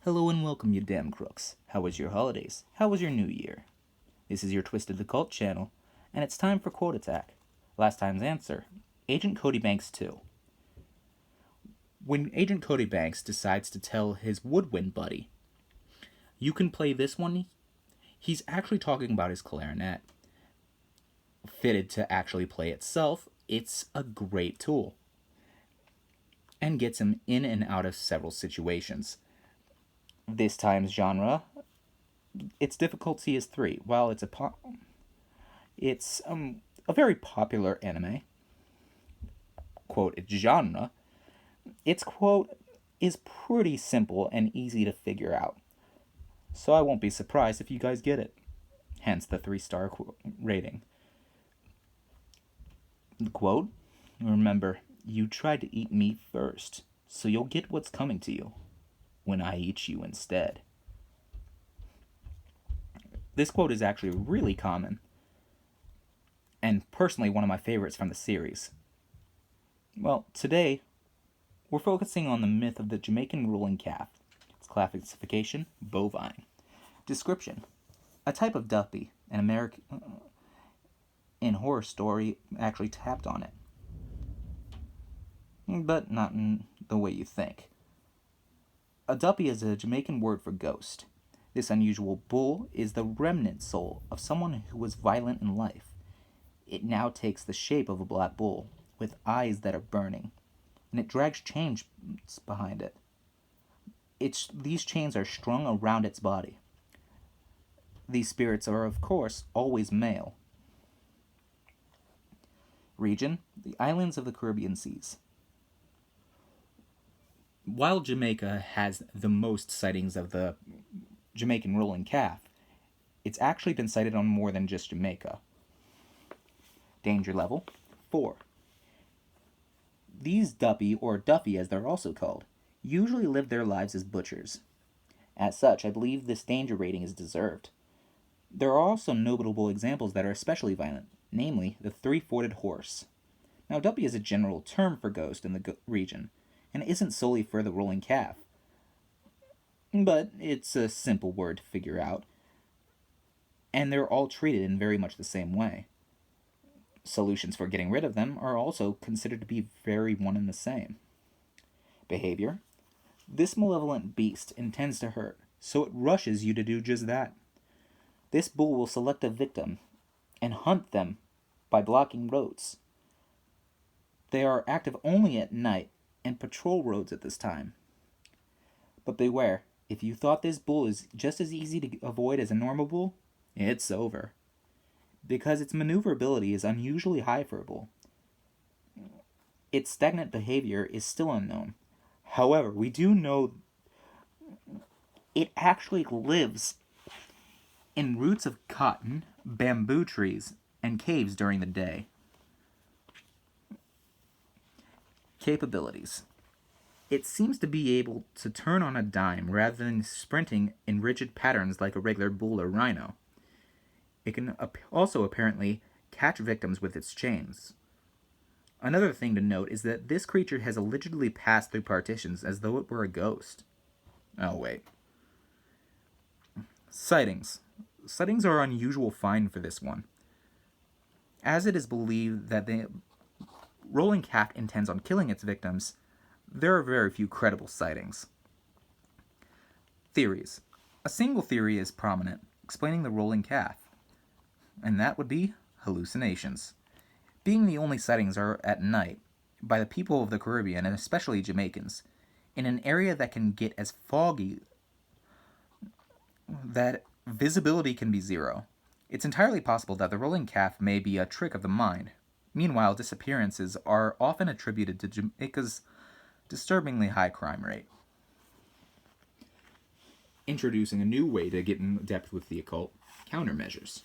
Hello and welcome, you damn crooks. How was your holidays? How was your new year? This is your Twisted the Cult channel, and it's time for Quote Attack. Last time's answer, Agent Cody Banks 2. When Agent Cody Banks decides to tell his woodwind buddy, you can play this one, he's actually talking about his clarinet. Fitted to actually play itself, it's a great tool, and gets him in and out of several situations. This time's genre, its difficulty is 3. While it's a very popular anime, quote, its genre, its quote is pretty simple and easy to figure out. So I won't be surprised if you guys get it. Hence the 3-star rating. The quote, remember, you tried to eat me first, so you'll get what's coming to you when I eat you instead. This quote is actually really common, and personally one of my favorites from the series. Well, today, we're focusing on the myth of the Jamaican ruling calf. Its classification, bovine. Description, a type of duppy, an American in Horror Story actually tapped on it. But not in the way you think. A duppy is a Jamaican word for ghost. This unusual bull is the remnant soul of someone who was violent in life. It now takes the shape of a black bull, with eyes that are burning, and it drags chains behind it. These chains are strung around its body. These spirits are, of course, always male. Region, the islands of the Caribbean seas. While Jamaica has the most sightings of the Jamaican ruling calf, it's actually been sighted on more than just Jamaica. Danger level, 4. These duppy, or duffy as they're also called, usually live their lives as butchers. As such, I believe this danger rating is deserved. There are also notable examples that are especially violent, namely the 3-footed horse. Now, duppy is a general term for ghost in the region, and isn't solely for the rolling calf. But it's a simple word to figure out, and they're all treated in very much the same way. Solutions for getting rid of them are also considered to be very one and the same. Behavior. This malevolent beast intends to hurt, so it rushes you to do just that. This bull will select a victim and hunt them by blocking roads. They are active only at night and patrol roads at this time. But beware, if you thought this bull is just as easy to avoid as a normal bull, it's over. Because its maneuverability is unusually high for a bull. Its stagnant behavior is still unknown. However, we do know it actually lives in roots of cotton, bamboo trees, and caves during the day. Capabilities. It seems to be able to turn on a dime rather than sprinting in rigid patterns like a regular bull or rhino. It can also apparently catch victims with its chains. Another thing to note is that this creature has allegedly passed through partitions as though it were a ghost. Oh, wait. Sightings. Sightings are unusual find for this one, as it is believed that the rolling calf intends on killing its victims. There are very few credible sightings. Theories. A single theory is prominent, explaining the rolling calf, and that would be hallucinations. Being the only sightings are at night, by the people of the Caribbean, and especially Jamaicans, in an area that can get as foggy that visibility can be 0. It's entirely possible that the rolling calf may be a trick of the mind. Meanwhile, disappearances are often attributed to Jamaica's disturbingly high crime rate. Introducing a new way to get in depth with the occult, countermeasures.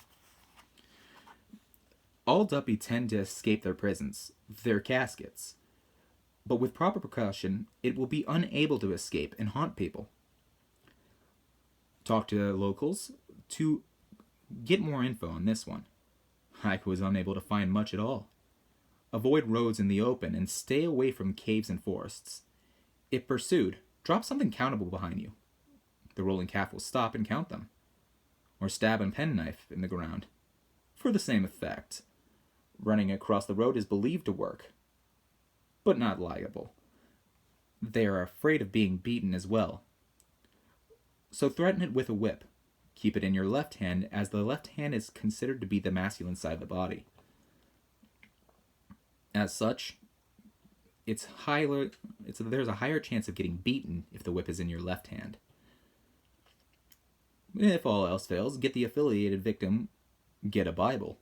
All duppy tend to escape their prisons, their caskets, but with proper precaution, it will be unable to escape and haunt people. Talk to locals to get more info on this one. I was unable to find much at all. Avoid roads in the open and stay away from caves and forests. If pursued, drop something countable behind you. the rolling calf will stop and count them, or stab a penknife in the ground, for the same effect. Running across the road is believed to work, but not liable. They are afraid of being beaten as well. So threaten it with a whip. Keep it in your left hand, as the left hand is considered to be the masculine side of the body. As such, there's a higher chance of getting beaten if the whip is in your left hand. If all else fails, get the affiliated victim, get a Bible,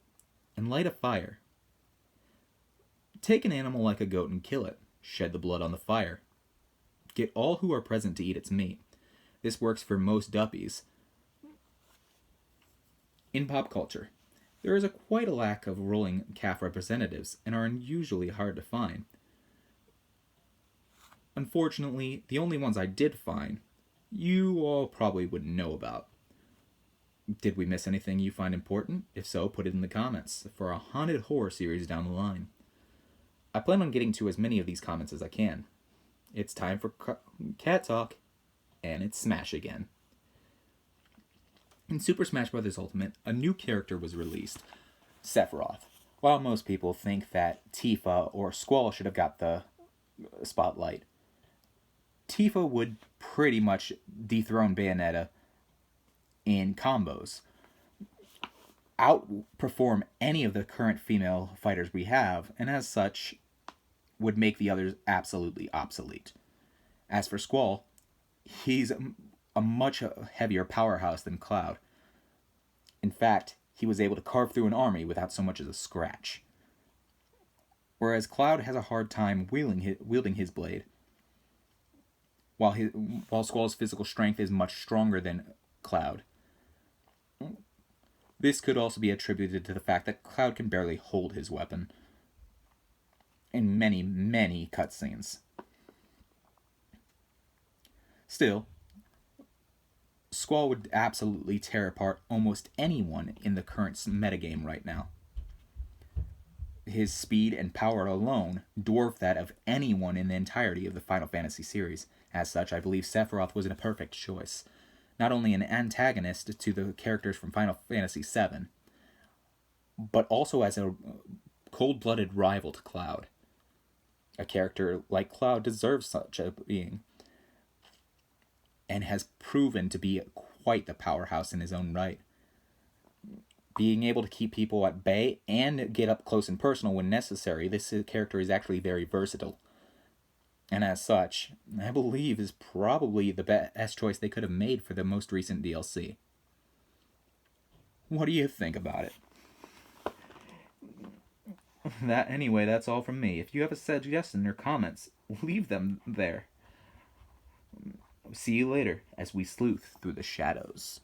and light a fire. Take an animal like a goat and kill it. Shed the blood on the fire. Get all who are present to eat its meat. This works for most duppies. In pop culture, there is quite a lack of rolling calf representatives and are unusually hard to find. Unfortunately, the only ones I did find, you all probably wouldn't know about. Did we miss anything you find important? If so, put it in the comments for a haunted horror series down the line. I plan on getting to as many of these comments as I can. It's time for cat talk, and it's Smash again. In Super Smash Bros. Ultimate, a new character was released, Sephiroth. While most people think that Tifa or Squall should have got the spotlight, Tifa would pretty much dethrone Bayonetta in combos, outperform any of the current female fighters we have, and as such, would make the others absolutely obsolete. As for Squall, he's a much heavier powerhouse than Cloud. In fact, he was able to carve through an army without so much as a scratch. Whereas Cloud has a hard time wielding his blade, while Squall's physical strength is much stronger than Cloud. This could also be attributed to the fact that Cloud can barely hold his weapon in many, many cutscenes. Still, Squall would absolutely tear apart almost anyone in the current metagame right now. His speed and power alone dwarf that of anyone in the entirety of the Final Fantasy series. As such, I believe Sephiroth was a perfect choice. Not only an antagonist to the characters from Final Fantasy VII, but also as a cold-blooded rival to Cloud. A character like Cloud deserves such a being, and has proven to be quite the powerhouse in his own right. Being able to keep people at bay and get up close and personal when necessary, this character is actually very versatile. And as such, I believe is probably the best choice they could have made for the most recent DLC. What do you think about it? That's all from me. If you have a suggestion or comments, leave them there. See you later as we sleuth through the shadows.